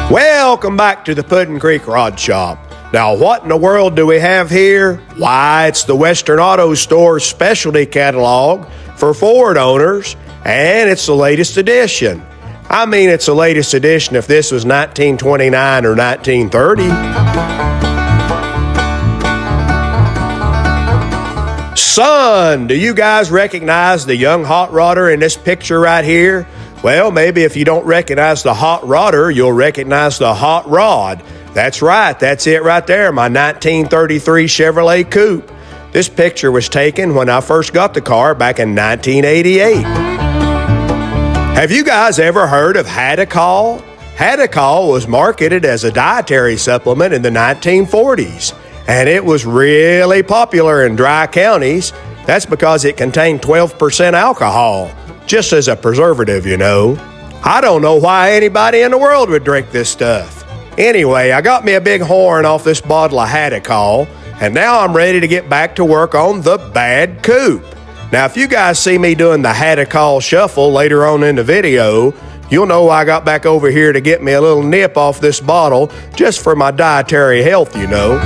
Welcome back to the Puddin' Creek Rod Shop. Now, what in the world do we have here? Why, it's the Western Auto Store's specialty catalog for Ford owners, and it's the latest edition. I mean, it's the latest edition if this was 1929 or 1930. Son, do you guys recognize the young hot rodder in this picture right here? Well, maybe if you don't recognize the hot rodder, you'll recognize the hot rod. That's right, that's it right there, my 1933 Chevrolet Coupe. This picture was taken when I first got the car back in 1988. Have you guys ever heard of Headlight? Headlight was marketed as a dietary supplement in the 1940s, and it was really popular in dry counties. That's because it contained 12% alcohol. Just as a preservative, you know. I don't know why anybody in the world would drink this stuff. Anyway, I got me a big horn off this bottle of Headlight, and now I'm ready to get back to work on the bad coupe. Now, if you guys see me doing the Headlight shuffle later on in the video, you'll know I got back over here to get me a little nip off this bottle just for my dietary health, you know.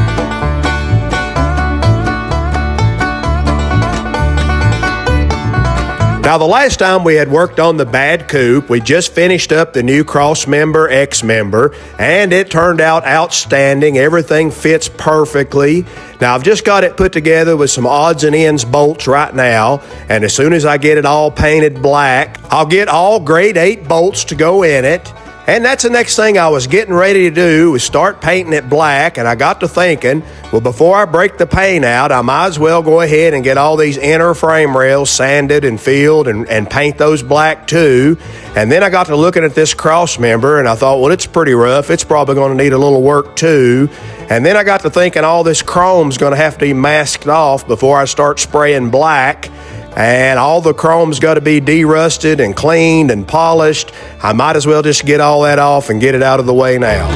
Now, the last time we had worked on the bad coupe, we just finished up the new cross-member X-member, and it turned out outstanding. Everything fits perfectly. Now, I've just got it put together with some odds and ends bolts right now, and as soon as I get it all painted black, I'll get all grade 8 bolts to go in it. And that's the next thing I was getting ready to do, was start painting it black, and I got to thinking, well, before I break the paint out, I might as well go ahead and get all these inner frame rails sanded and filled and paint those black too. And then I got to looking at this cross member, and I thought, well, it's pretty rough. It's probably going to need a little work too. And then I got to thinking all this chrome's going to have to be masked off before I start spraying black. And all the chrome's got to be de-rusted and cleaned and polished. I might as well just get all that off and get it out of the way now.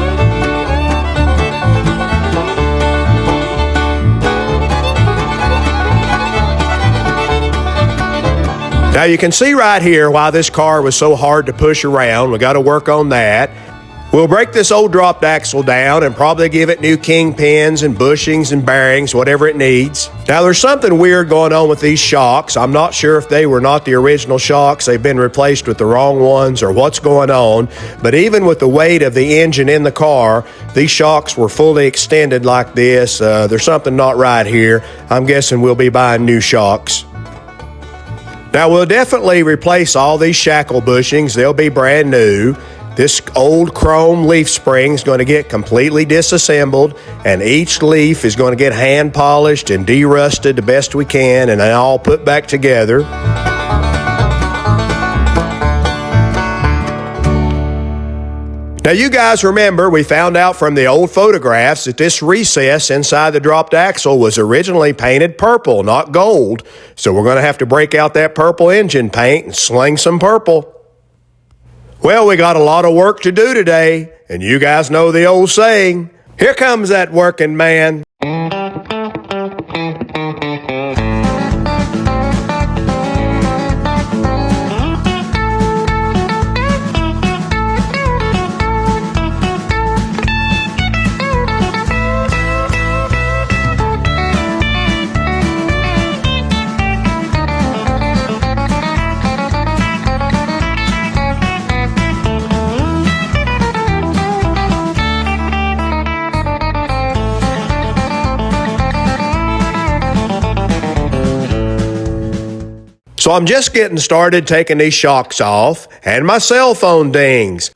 Now you can see right here why this car was so hard to push around. We got to work on that. We'll break this old dropped axle down and probably give it new kingpins and bushings and bearings, whatever it needs. Now, there's something weird going on with these shocks. I'm not sure if they were not the original shocks, they've been replaced with the wrong ones, or what's going on. But even with the weight of the engine in the car, these shocks were fully extended like this. There's something not right here. I'm guessing we'll be buying new shocks. Now, we'll definitely replace all these shackle bushings. They'll be brand new. This old chrome leaf spring is going to get completely disassembled, and each leaf is going to get hand polished and de-rusted the best we can, and then all put back together. Now, you guys remember we found out from the old photographs that this recess inside the dropped axle was originally painted purple, not gold. So we're going to have to break out that purple engine paint and sling some purple. Well, we got a lot of work to do today, and you guys know the old saying, here comes that working man. So I'm just getting started taking these shocks off, and my cell phone dings.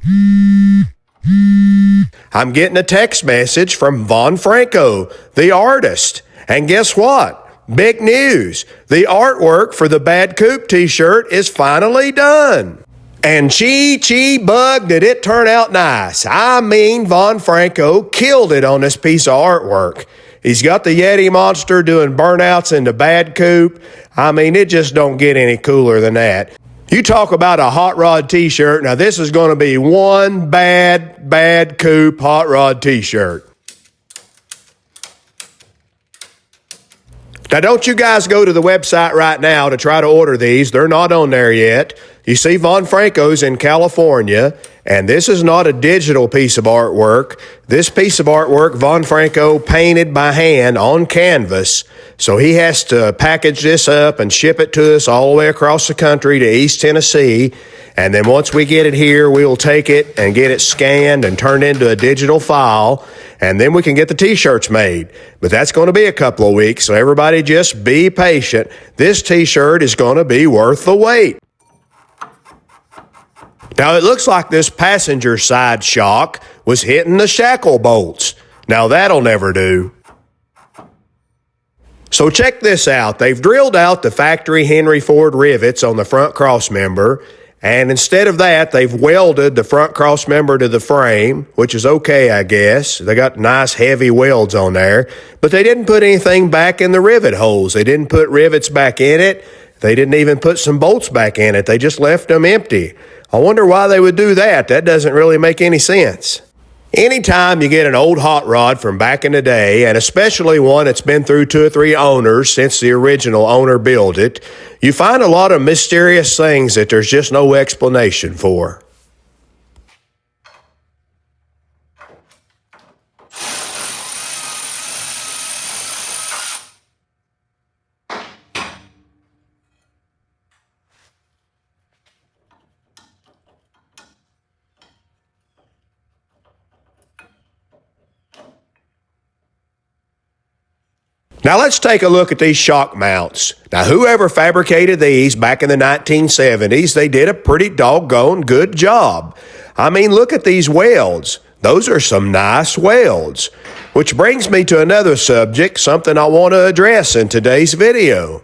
I'm getting a text message from Von Franco, the artist. And guess what? Big news. The artwork for the Bad Coupe t-shirt is finally done. And gee bug, did it turn out nice. I mean, Von Franco killed it on this piece of artwork. He's got the Yeti monster doing burnouts in the Bad Coupe. I mean, it just don't get any cooler than that. You talk about a hot rod t-shirt. Now this is going to be one bad coupe hot rod t-shirt. Now don't you guys go to the website right now to try to order these. They're not on there yet. You see Von Franco's in California, and this is not a digital piece of artwork. This piece of artwork, Von Franco painted by hand on canvas. So he has to package this up and ship it to us all the way across the country to East Tennessee. And then once we get it here, we will take it and get it scanned and turned into a digital file. And then we can get the t-shirts made. But that's going to be a couple of weeks, so everybody just be patient. This t-shirt is going to be worth the wait. Now, it looks like this passenger side shock was hitting the shackle bolts. Now, that'll never do. So check this out. They've drilled out the factory Henry Ford rivets on the front cross member, and instead of that, they've welded the front cross member to the frame, which is okay, I guess. They got nice heavy welds on there, but they didn't put anything back in the rivet holes. They didn't put rivets back in it. They didn't even put some bolts back in it. They just left them empty. I wonder why they would do that. That doesn't really make any sense. Anytime you get an old hot rod from back in the day, and especially one that's been through 2 or 3 owners since the original owner built it, you find a lot of mysterious things that there's just no explanation for. Now let's take a look at these shock mounts. Now whoever fabricated these back in the 1970s, they did a pretty doggone good job. I mean, look at these welds. Those are some nice welds. Which brings me to another subject, something I want to address in today's video.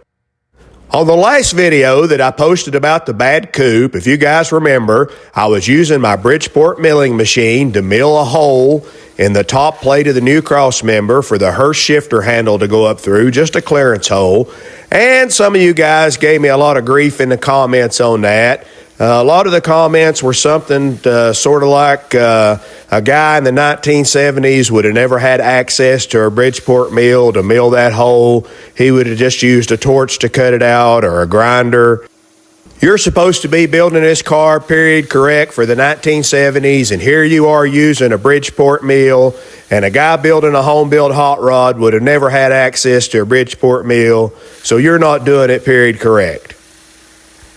On the last video that I posted about the bad coupe, if you guys remember, I was using my Bridgeport milling machine to mill a hole in the top plate of the new cross member for the Hurst shifter handle to go up through, just a clearance hole. And some of you guys gave me a lot of grief in the comments on that. A lot of the comments were something sort of like a guy in the 1970s would have never had access to a Bridgeport mill to mill that hole. He would have just used a torch to cut it out or a grinder. You're supposed to be building this car period correct for the 1970s, and here you are using a Bridgeport mill, and a guy building a home-built hot rod would have never had access to a Bridgeport mill, so you're not doing it period correct.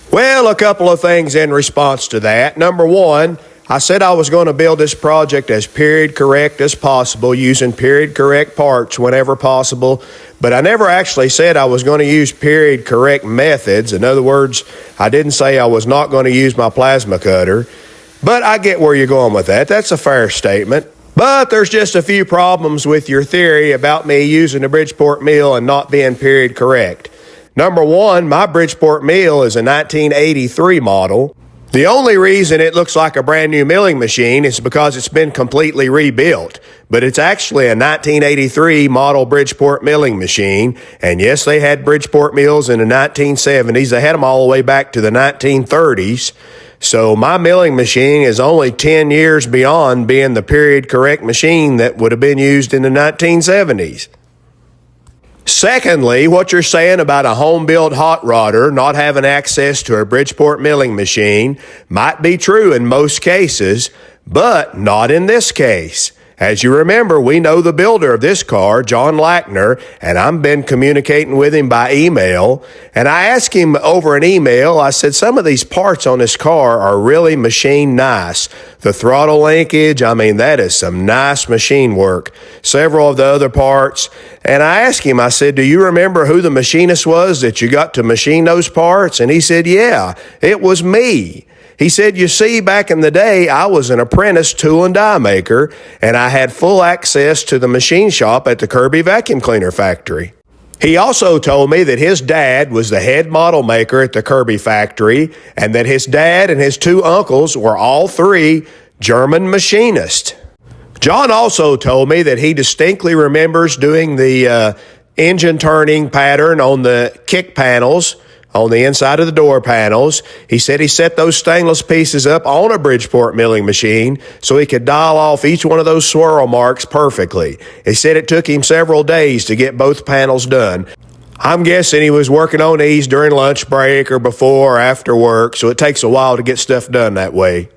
Well, a couple of things in response to that. Number one, I said I was going to build this project as period correct as possible, using period correct parts whenever possible, but I never actually said I was going to use period correct methods. In other words, I didn't say I was not going to use my plasma cutter, but I get where you're going with that. That's a fair statement. But there's just a few problems with your theory about me using a Bridgeport mill and not being period correct. Number one, my Bridgeport mill is a 1983 model. The only reason it looks like a brand new milling machine is because it's been completely rebuilt, but it's actually a 1983 model Bridgeport milling machine. And yes, they had Bridgeport mills in the 1970s. They had them all the way back to the 1930s. So my milling machine is only 10 years beyond being the period correct machine that would have been used in the 1970s. Secondly, what you're saying about a home-built hot rodder not having access to a Bridgeport milling machine might be true in most cases, but not in this case. As you remember, we know the builder of this car, John Lackner, and I've been communicating with him by email. And I asked him over an email, I said, some of these parts on this car are really machine nice. The throttle linkage, I mean, that is some nice machine work. Several of the other parts. And I asked him, I said, do you remember who the machinist was that you got to machine those parts? And he said, yeah, it was me. He said, you see, back in the day, I was an apprentice tool and die maker, and I had full access to the machine shop at the Kirby vacuum cleaner factory. He also told me that his dad was the head model maker at the Kirby factory, and that his dad and his 2 uncles were all 3 German machinists. John also told me that he distinctly remembers doing the engine turning pattern on the kick panels on the inside of the door panels. He said he set those stainless pieces up on a Bridgeport milling machine so he could dial off each one of those swirl marks perfectly. He said it took him several days to get both panels done. I'm guessing he was working on these during lunch break or before or after work, so it takes a while to get stuff done that way.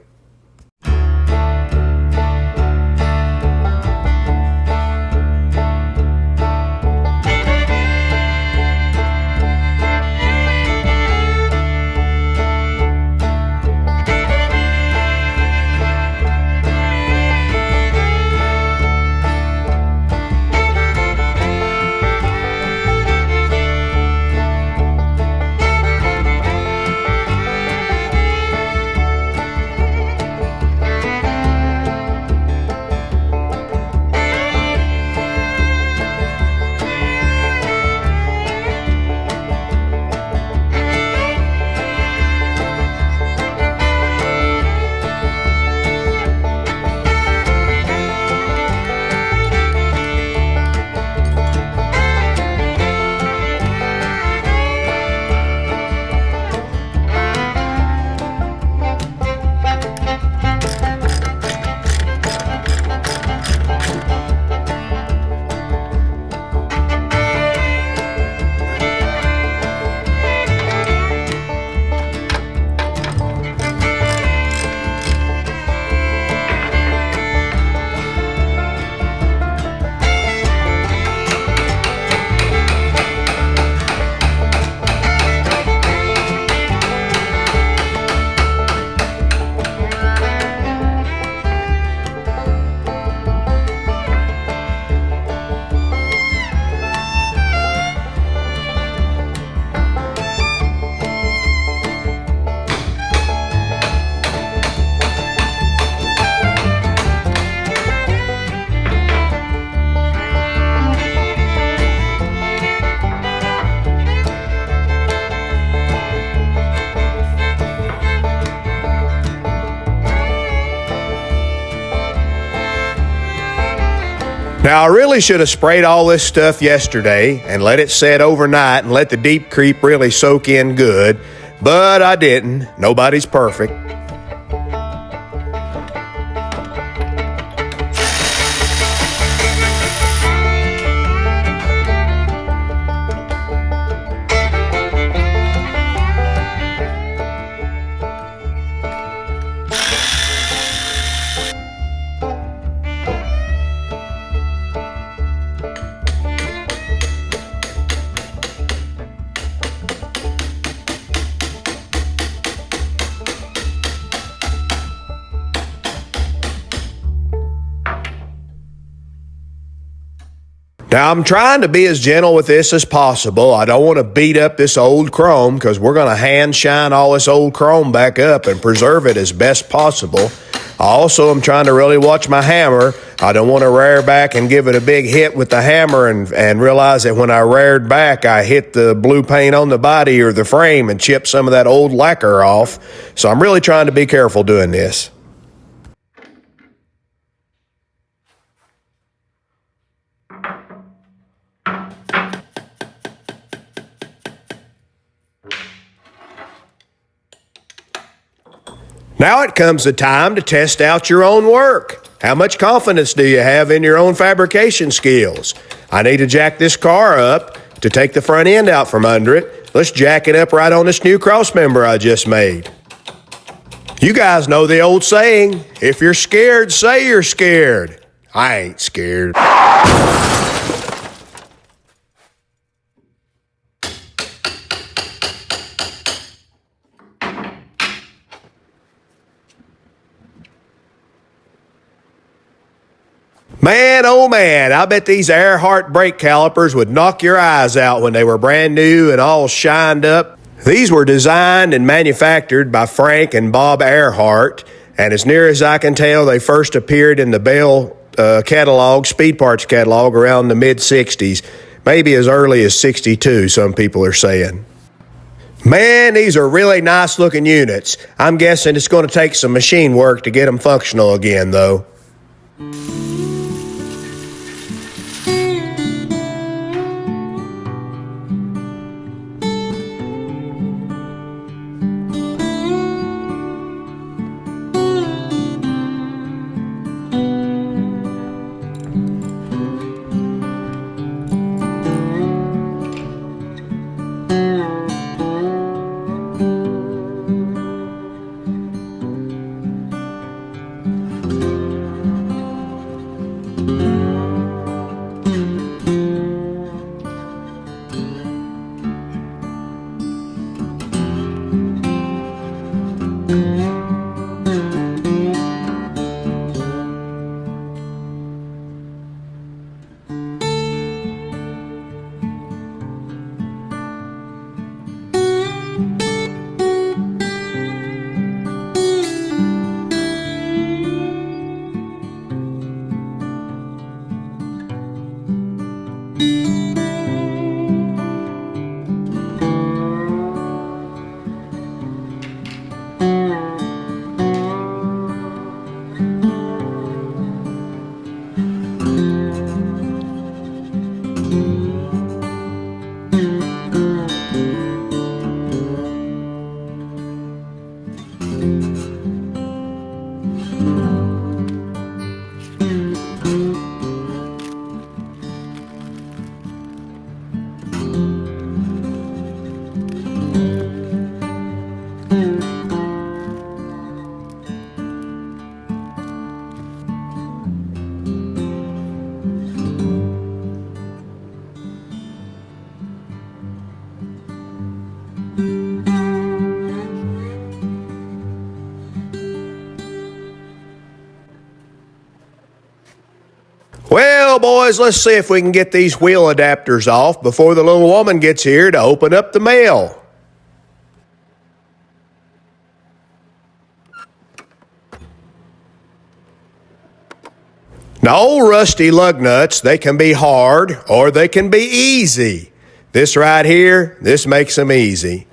Now, I really should have sprayed all this stuff yesterday and let it set overnight and let the deep creep really soak in good, but I didn't. Nobody's perfect. Now, I'm trying to be as gentle with this as possible. I don't want to beat up this old chrome because we're going to hand shine all this old chrome back up and preserve it as best possible. I also am trying to really watch my hammer. I don't want to rear back and give it a big hit with the hammer and realize that when I reared back, I hit the blue paint on the body or the frame and chip some of that old lacquer off. So I'm really trying to be careful doing this. Now it comes the time to test out your own work. How much confidence do you have in your own fabrication skills? I need to jack this car up to take the front end out from under it. Let's jack it up right on this new cross member I just made. You guys know the old saying, if you're scared, say you're scared. I ain't scared. Man, oh man, I bet these Earhart brake calipers would knock your eyes out when they were brand new and all shined up. These were designed and manufactured by Frank and Bob Earhart, and as near as I can tell, they first appeared in the Bell catalog, Speed Parts catalog, around the mid-'60s, maybe as early as '62, some people are saying. Man, these are really nice-looking units. I'm guessing it's going to take some machine work to get them functional again, though. Well, boys, let's see if we can get these wheel adapters off before the little woman gets here to open up the mail. No, rusty lug nuts, they can be hard or they can be easy. This right here, this makes them easy.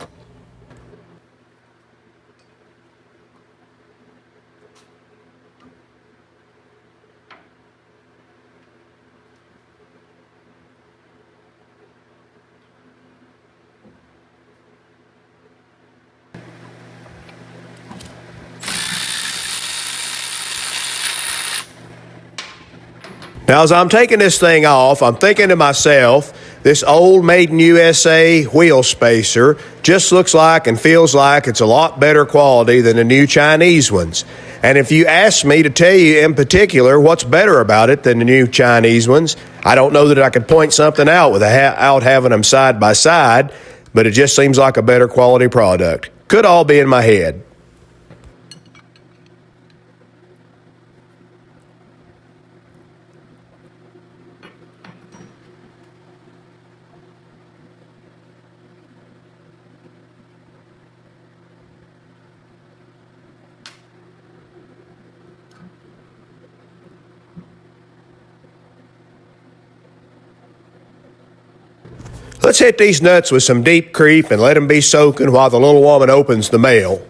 Now, as I'm taking this thing off, I'm thinking to myself, this old Made in USA wheel spacer just looks like and feels like it's a lot better quality than the new Chinese ones. And if you ask me to tell you in particular what's better about it than the new Chinese ones, I don't know that I could point something out without having them side by side, but it just seems like a better quality product. Could all be in my head. Let's hit these nuts with some deep creep and let them be soaking while the little woman opens the mail.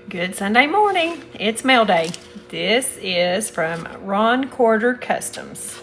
Good Sunday morning. It's mail day. This is from Ron Quarter Customs.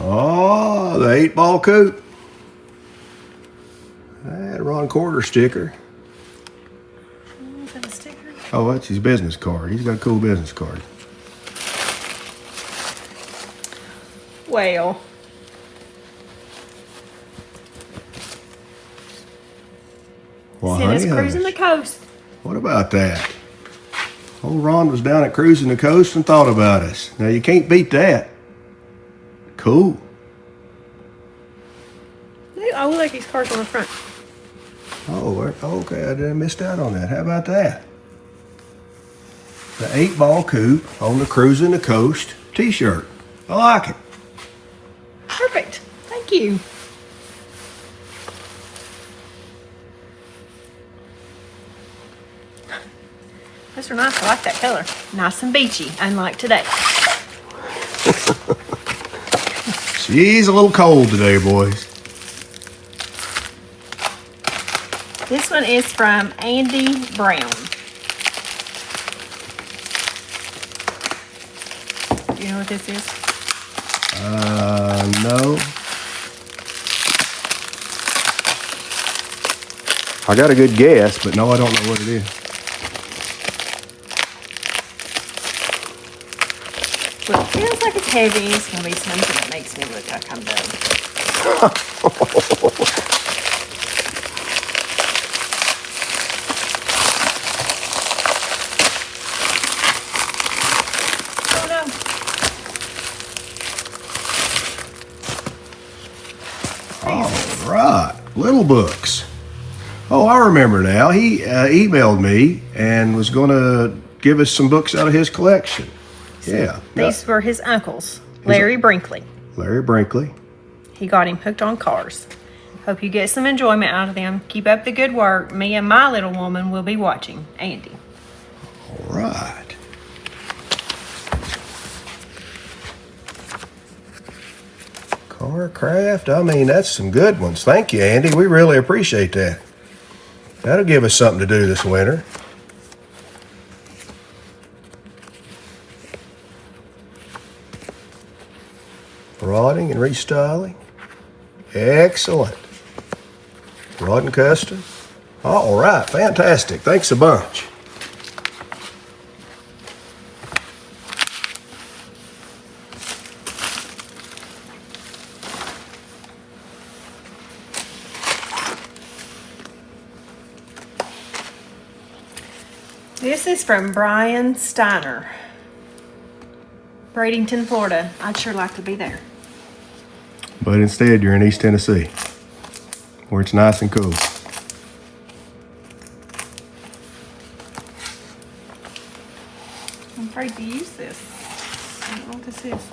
Oh, the 8-ball coupe. That Ron Quarter sticker. Is that a sticker? Oh, that's his business card. He's got a cool business card. Well, Well, sent us honey, cruising the coast. what about that? Old Ron was down at Cruising the Coast and thought about us. Now, you can't beat that. Cool. Oh, look, his car's on the front. Oh, okay, I missed out on that. How about that? The 8-ball coupe on the Cruising the Coast t-shirt. I like it. Perfect. Thank you. Those are nice. I like that color. Nice and beachy, unlike today. She's a little cold today, boys. This one is from Andy Brown. Do you know what this is? No. I got a good guess, but no, I don't know what it is. Well, it feels like it's heavy. It's going to be something that makes me look like I'm done. All right, little books. Oh, I remember now. He emailed me and was going to give us some books out of his collection. Yeah. These were his uncles, Larry Brinkley. Larry Brinkley. He got him hooked on cars. Hope you get some enjoyment out of them. Keep up the good work. Me and my little woman will be watching. Andy. All right. Carcraft. I mean, that's some good ones. Thank you, Andy. We really appreciate that. That'll give us something to do this winter. Rodding and restyling. Excellent. Rod and custom. All right, fantastic. Thanks a bunch. This is from Brian Steiner. Bradenton, Florida. I'd sure like to be there. But instead, you're in East Tennessee, where it's nice and cool. I'm afraid to use this. I don't know what this is.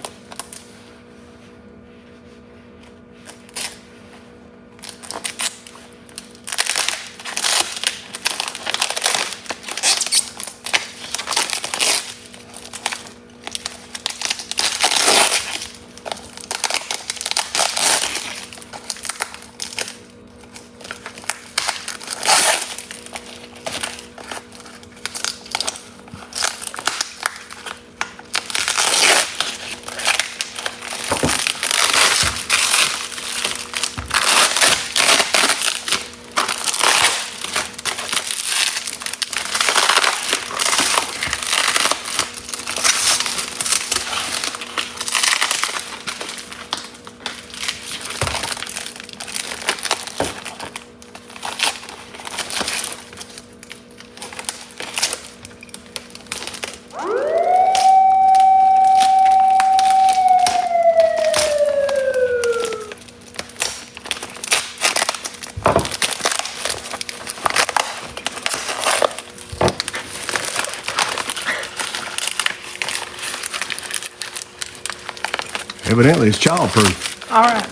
Evidently, it's childproof. All right.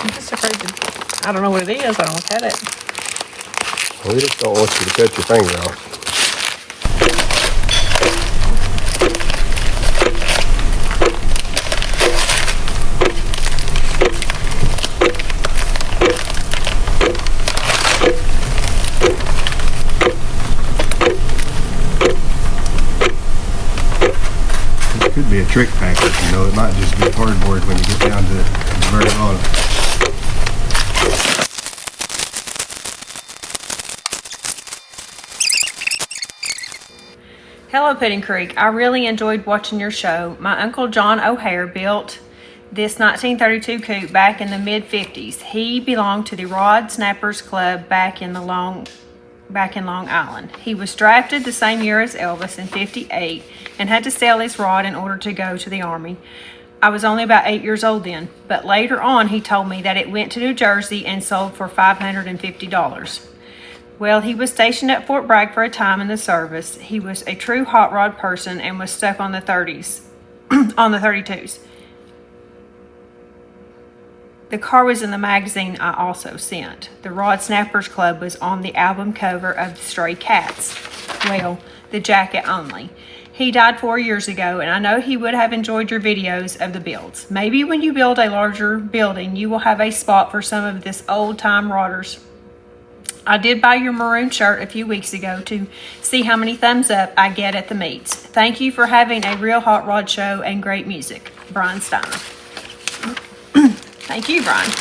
I'm just afraid to, I don't know what it is. I don't cut it. We just don't want you to cut your finger off. Could be a trick package, you know, it might just be cardboard when you get down to the very bottom. Hello, Pudding Creek. I really enjoyed watching your show. My Uncle John O'Hare built this 1932 coupe back in the mid-50s. He belonged to the Rod Snappers Club back in Long Island. He was drafted the same year as Elvis in '58 and had to sell his rod in order to go to the Army. I was only about 8 years old then, but later on he told me that it went to New Jersey and sold for $550. Well, he was stationed at Fort Bragg for a time in the service. He was a true hot rod person and was stuck on the 30s, on the 32s. The car was in the magazine I also sent. The Rod Snappers Club was on the album cover of the Stray Cats. Well, the jacket only. He died 4 years ago, and I know he would have enjoyed your videos of the builds. Maybe when you build a larger building, you will have a spot for some of this old-time rodders. I did buy your maroon shirt a few weeks ago to see how many thumbs up I get at the meets. Thank you for having a real hot rod show and great music. Brian Steiner. Thank you, Brian.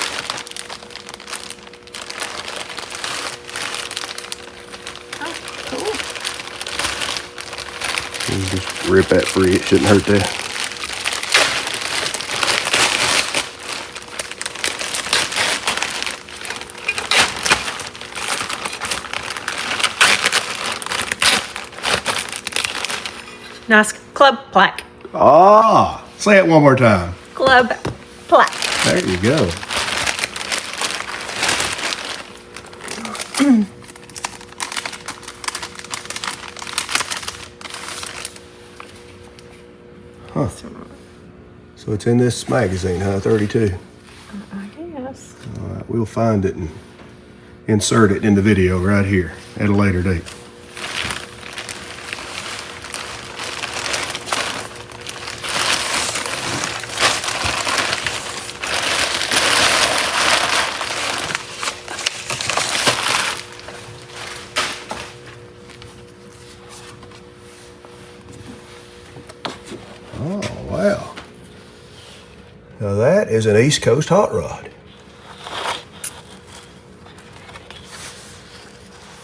Oh, cool. You just rip that free. It shouldn't hurt that. Nice club plaque. Ah, say it one more time. Club plaque. There you go. Huh. So it's in this magazine, huh? 32. I guess. All right, we'll find it and insert it in the video right here at a later date. Oh, wow. Now that is an East Coast hot rod.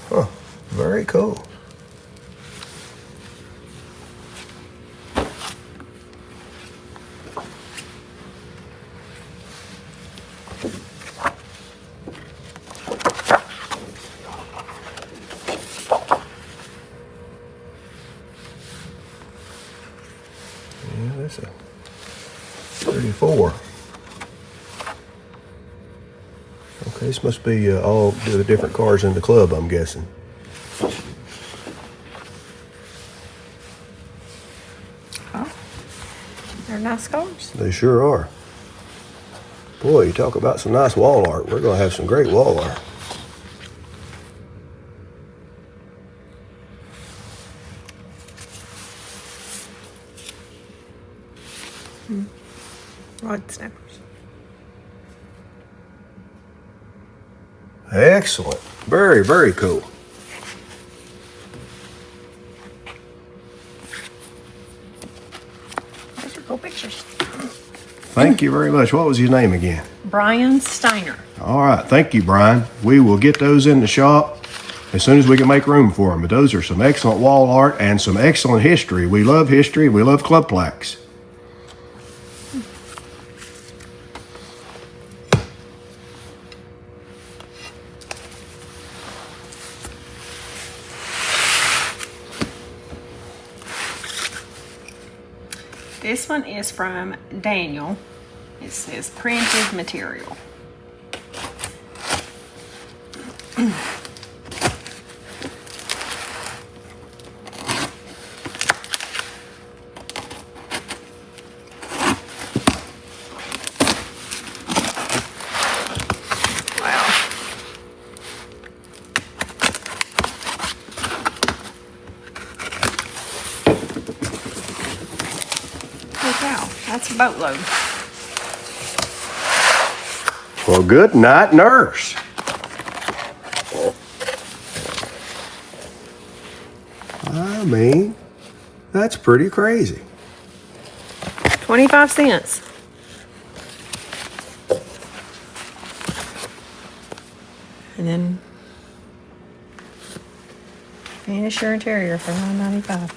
Huh, very cool. Yeah, that's a 34. Okay, this must be all the different cars in the club, I'm guessing. Oh, they're nice cars. They sure are. Boy, you talk about some nice wall art. We're going to have some great wall art. Rod Snappers. Excellent. Very, very cool. Those are cool pictures. Thank you very much. What was his name again? Brian Steiner. All right. Thank you, Brian. We will get those in the shop as soon as we can make room for them. But those are some excellent wall art and some excellent history. We love history. We love club plaques. This one is from Daniel. It says printed material. Wow. Wow, that's a boatload. Well, good night, nurse. I mean, that's pretty crazy. 25 cents. And then finish your interior for $9.95.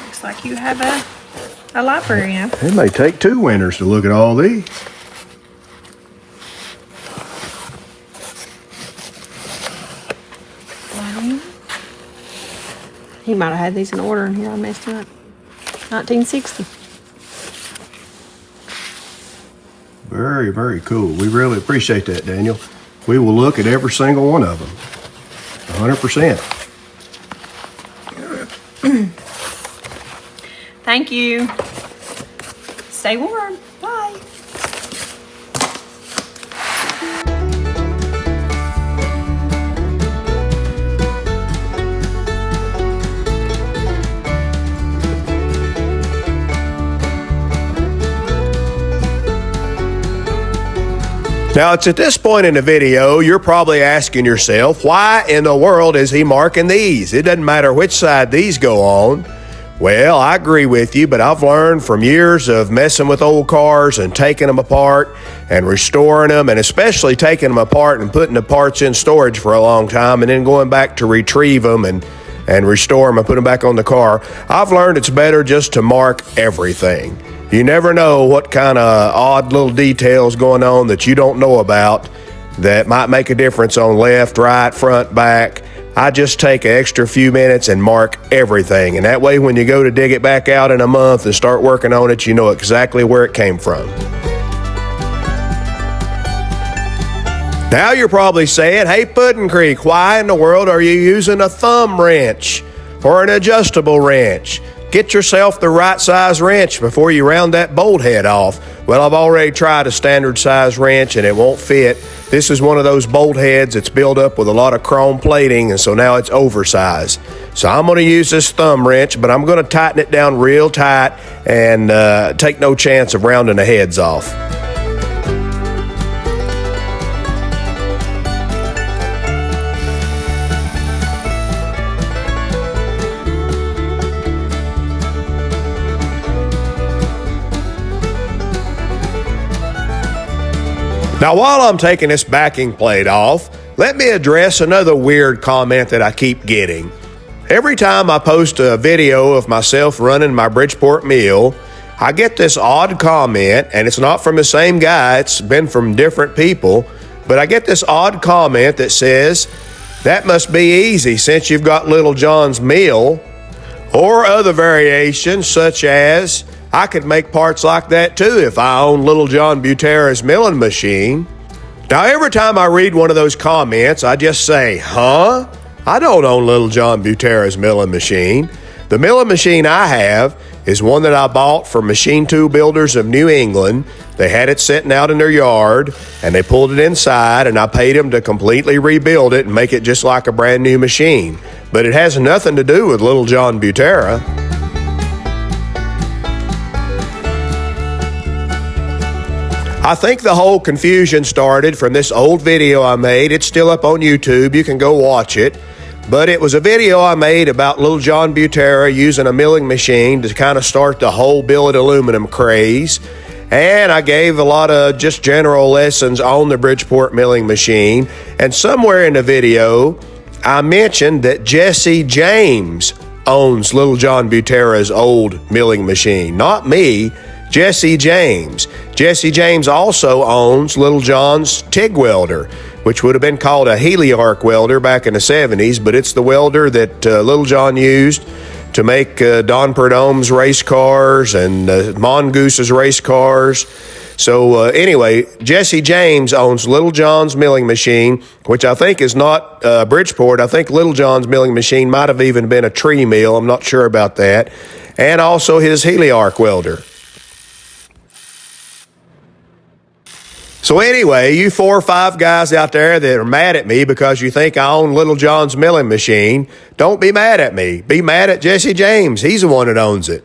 Looks like you have a library now. It may take 2 winters to look at all these. He might have had these in order, and here I messed it up. 1960. Very, very cool. We really appreciate that, Daniel. We will look at every single one of them. 100%. Thank you. Stay warm. Bye. Now, it's at this point in the video, you're probably asking yourself, why in the world is he marking these? It doesn't matter which side these go on. Well, I agree with you, but I've learned from years of messing with old cars and taking them apart and restoring them, and especially taking them apart and putting the parts in storage for a long time and then going back to retrieve them and restore them and put them back on the car. I've learned it's better just to mark everything. You never know what kind of odd little details going on that you don't know about that might make a difference on left, right, front, back. I just take an extra few minutes and mark everything. And that way when you go to dig it back out in a month and start working on it, you know exactly where it came from. Now you're probably saying, hey, Puddin' Creek, why in the world are you using a thumb wrench or an adjustable wrench? Get yourself the right size wrench before you round that bolt head off. Well, I've already tried a standard size wrench and it won't fit. This is one of those bolt heads that's built up with a lot of chrome plating, and so now it's oversized. So I'm going to use this thumb wrench, but I'm going to tighten it down real tight and take no chance of rounding the heads off. Now, while I'm taking this backing plate off, let me address another weird comment that I keep getting. Every time I post a video of myself running my Bridgeport mill, I get this odd comment, and it's not from the same guy, it's been from different people, but I get this odd comment that says, that must be easy since you've got Little John's mill, or other variations such as, I could make parts like that too if I owned Little John Butera's milling machine. Now, every time I read one of those comments, I just say, huh? I don't own Little John Butera's milling machine. The milling machine I have is one that I bought from Machine Tool Builders of New England. They had it sitting out in their yard, and they pulled it inside, and I paid them to completely rebuild it and make it just like a brand new machine. But it has nothing to do with Little John Butera. I think the whole confusion started from this old video I made. It's still up on YouTube. You can go watch it. But it was a video I made about Little John Butera using a milling machine to kind of start the whole billet aluminum craze. And I gave a lot of just general lessons on the Bridgeport milling machine. And somewhere in the video, I mentioned that Jesse James owns Little John Butera's old milling machine. Not me. Jesse James. Jesse James also owns Little John's TIG welder, which would have been called a heliarc welder back in the 70s, but it's the welder that Little John used to make Don Perdome's race cars and Mongoose's race cars. So anyway, Jesse James owns Little John's milling machine, which I think is not Bridgeport. I think Little John's milling machine might have even been a tree mill. I'm not sure about that. And also his heliarc welder. So anyway, you 4 or 5 guys out there that are mad at me because you think I own Little John's milling machine, don't be mad at me. Be mad at Jesse James. He's the one that owns it.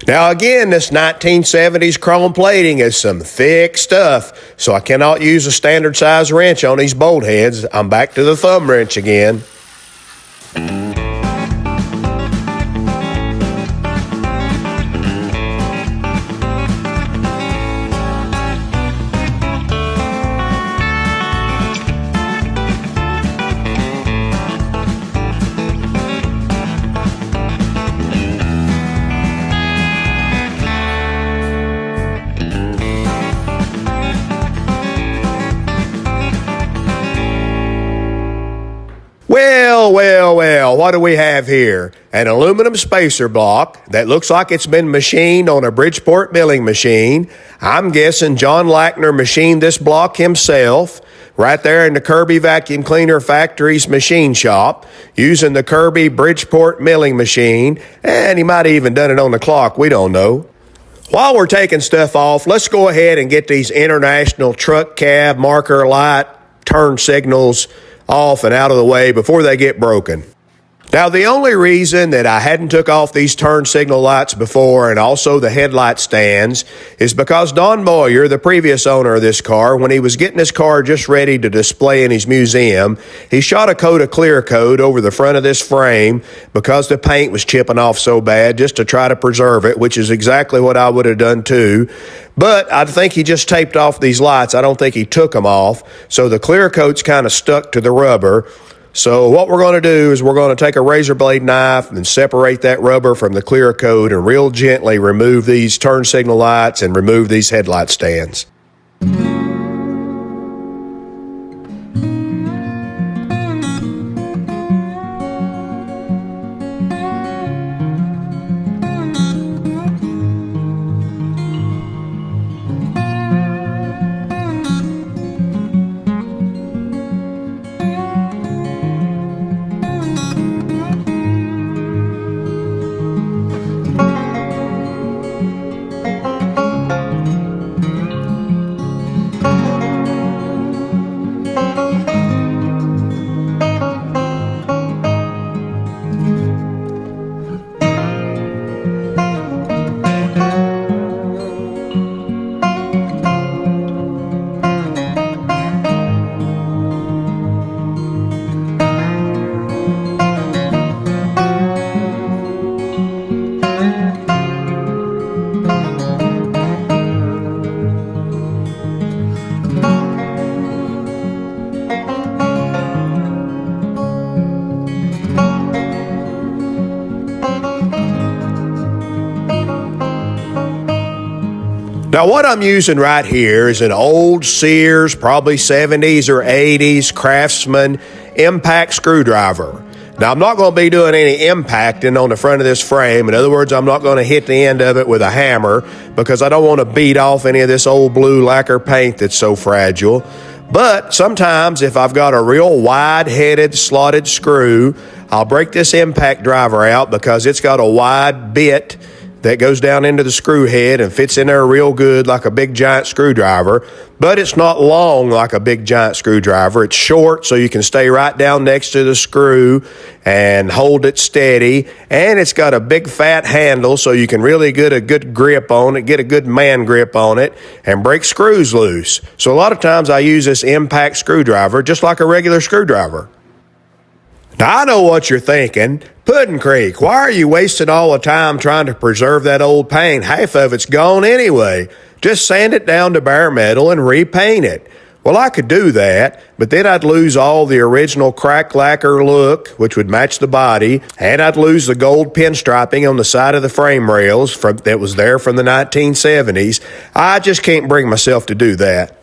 Now again, this 1970s chrome plating is some thick stuff, so I cannot use a standard size wrench on these bolt heads. I'm back to the thumb wrench again. Well, what do we have here? An aluminum spacer block that looks like it's been machined on a Bridgeport milling machine. I'm guessing John Lackner machined this block himself right there in the Kirby Vacuum Cleaner Factory's machine shop using the Kirby Bridgeport milling machine, and he might have even done it on the clock, we don't know. While we're taking stuff off, let's go ahead and get these international truck cab marker light turn signals off and out of the way before they get broken. Now, the only reason that I hadn't took off these turn signal lights before and also the headlight stands is because Don Moyer, the previous owner of this car, when he was getting his car just ready to display in his museum, he shot a coat of clear coat over the front of this frame because the paint was chipping off so bad just to try to preserve it, which is exactly what I would have done too. But I think he just taped off these lights. I don't think he took them off. So the clear coat's kind of stuck to the rubber. So what we're going to do is we're going to take a razor blade knife and separate that rubber from the clear coat and real gently remove these turn signal lights and remove these headlight stands. Now what I'm using right here is an old Sears, probably 70s or 80s Craftsman impact screwdriver. Now I'm not going to be doing any impacting on the front of this frame. In other words, I'm not going to hit the end of it with a hammer because I don't want to beat off any of this old blue lacquer paint that's so fragile. But sometimes if I've got a real wide-headed slotted screw, I'll break this impact driver out because it's got a wide bit that goes down into the screw head and fits in there real good like a big giant screwdriver, but it's not long like a big giant screwdriver. It's short so you can stay right down next to the screw and hold it steady, and it's got a big fat handle so you can really get a good grip on it, get a good man grip on it, and break screws loose. So a lot of times I use this impact screwdriver just like a regular screwdriver. Now, I know what you're thinking. Puddin' Creek, why are you wasting all the time trying to preserve that old paint? Half of it's gone anyway. Just sand it down to bare metal and repaint it. Well, I could do that, but then I'd lose all the original crack lacquer look, which would match the body, and I'd lose the gold pinstriping on the side of the frame rails that was there from the 1970s. I just can't bring myself to do that.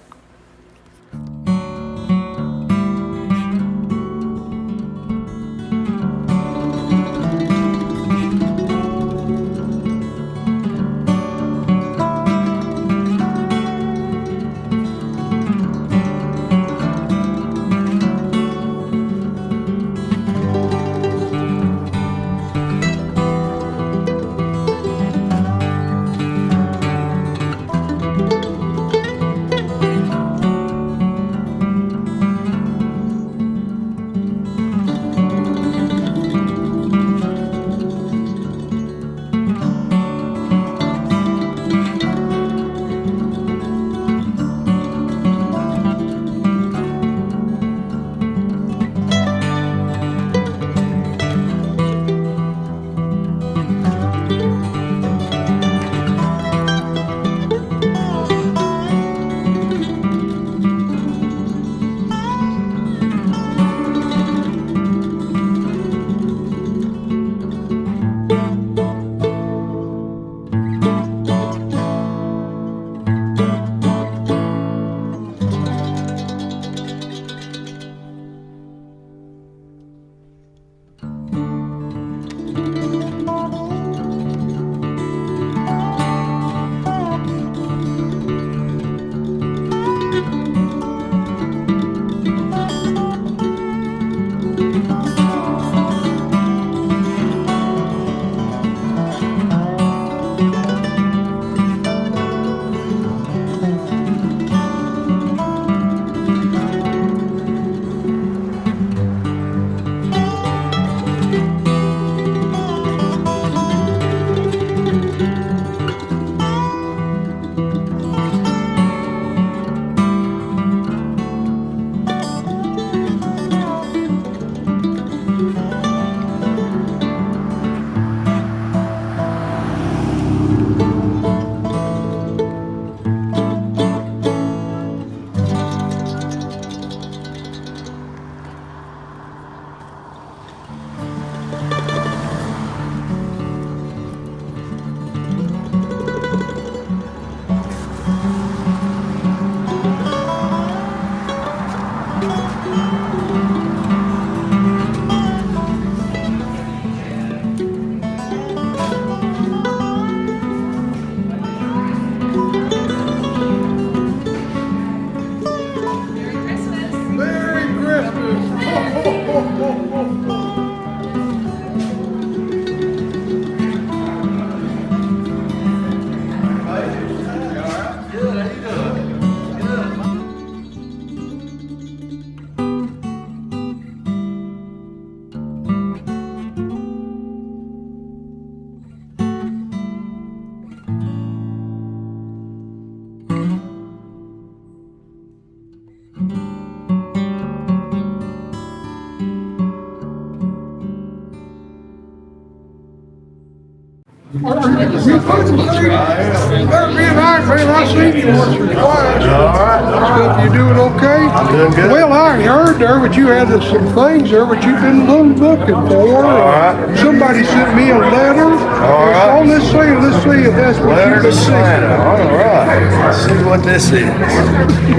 I seen you once or twice. All right. You doing okay? I'm doing good. Well, I heard there, but you had some things there, but you've been a little looking for. All right. Somebody sent me a letter. All right. Oh, let's see if that's what Letter you've to been Santa. All right. Let's see what this is.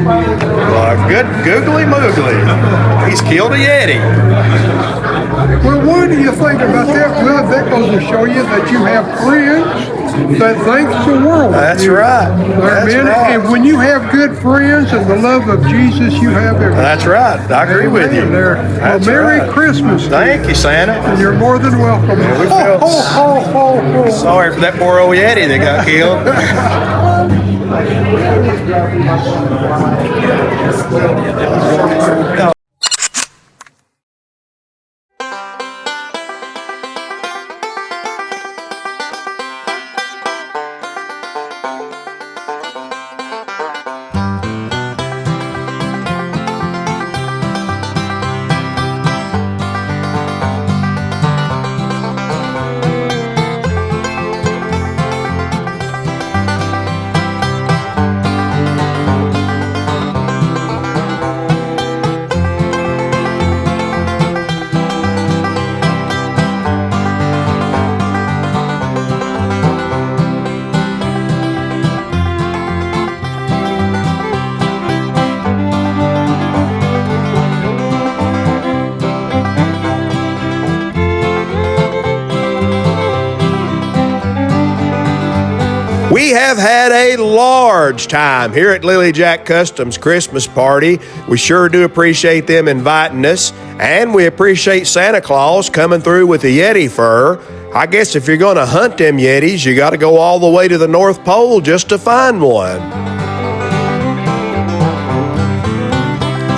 Well, good googly moogly. He's killed a Yeti. Well, what do you think about that? Well, that goes to show you that you have friends that thinks the world of That's you. right. That's Amen. right. And when you have good friends and the love of Jesus, you have everything. That's right. I agree with you. There. Well, That's Merry right. Christmas. to Thank you, Santa. And you're more than welcome. we Ho, feel- ho, ho, ho, ho. Sorry for that poor old Yeti that got killed. We have had a large time here at Lily Jack Customs Christmas party. We sure do appreciate them inviting us, and we appreciate Santa Claus coming through with the Yeti fur. I guess if you're going to hunt them Yetis, you got to go all the way to the North Pole just to find one.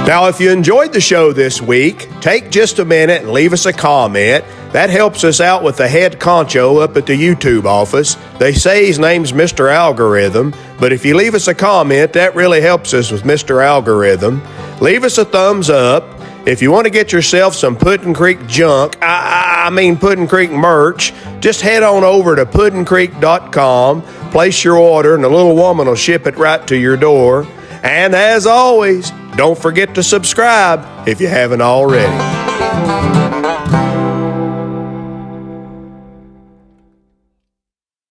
Now, if you enjoyed the show this week, take just a minute and leave us a comment. That helps us out with the head concho up at the YouTube office. They say his name's Mr. Algorithm, but if you leave us a comment, that really helps us with Mr. Algorithm. Leave us a thumbs up. If you want to get yourself some Puddin' Creek junk, I mean Puddin' Creek merch, just head on over to puddin'creek.com, place your order, and the little woman will ship it right to your door. And as always, don't forget to subscribe if you haven't already.